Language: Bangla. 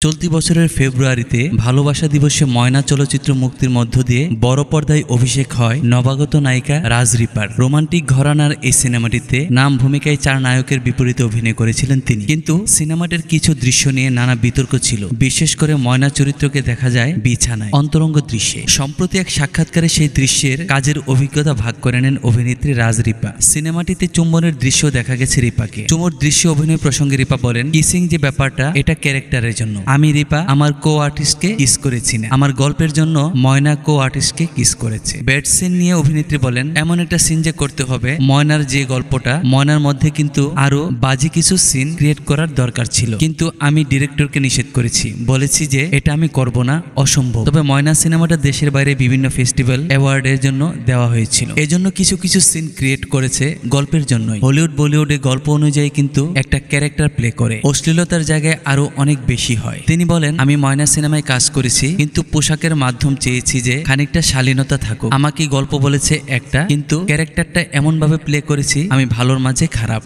চলতি বছরের ফেব্রুয়ারিতে ভালোবাসা দিবসে ময়না চলচ্চিত্র মুক্তির মধ্য দিয়ে বড় পর্দায় অভিষেক হয় নবাগত নায়িকা রাজ রিপার। রোমান্টিক ঘরানার এই সিনেমাটিতে নাম ভূমিকায় 4 নায়কের বিপরীতে অভিনয় করেছিলেন তিনি। কিন্তু সিনেমাটির কিছু দৃশ্য নিয়ে নানা বিতর্ক ছিল। বিশেষ করে ময়না চরিত্রকে দেখা যায় বিছানায় অন্তরঙ্গ দৃশ্যে। সম্প্রতি এক সাক্ষাৎকারে সেই দৃশ্যের কাজের অভিজ্ঞতা ভাগ করে নেন অভিনেত্রী রাজ রিপা। সিনেমাটিতে চুম্বনের দৃশ্য দেখা গেছে রিপাকে। চুমোর দৃশ্য অভিনয় প্রসঙ্গে রিপা বলেন, কিসিং যে ব্যাপারটা এটা ক্যারেক্টারের জন্য। আমি রিপা আমার কো আর্টিস্টকে কিস করেছি না, আমার গল্পের জন্য ময়না কো আর্টিস্টকে কিস করেছে। বেড সিন নিয়ে অভিনেত্রী বলেন, এমন একটা সিন যে করতে হবে ময়নার যে গল্পটা, ময়নার মধ্যে কিন্তু আরো বাজে কিছু সিন ক্রিয়েট করার দরকার ছিল, কিন্তু আমি ডিরেক্টরকে নিষেধ করেছি, বলেছি যে এটা আমি করব না, অসম্ভব। তবে ময়না সিনেমাটা দেশের বাইরে বিভিন্ন ফেস্টিভ্যাল অ্যাওয়ার্ডের জন্য দেওয়া হয়েছিল, এজন্য কিছু কিছু সিন ক্রিয়েট করেছে গল্পের জন্যই। হলিউড বলিউডে গল্প অনুযায়ী কিন্তু একটা ক্যারেক্টার প্লে করে, অশ্লীলতার জায়গায় আরো অনেক বেশি হয়। তিনি বলেন, আমি ময়না সিনেমায় কাজ করেছি, কিন্তু পোশাকের মাধ্যম চেয়েছি যে খানিকটা শালীনতা থাকুক। আমাকে গল্প বলেছে একটা, কিন্তু ক্যারেক্টারটা এমন ভাবে প্লে করেছি আমি ভালোর মাঝে খারাপ।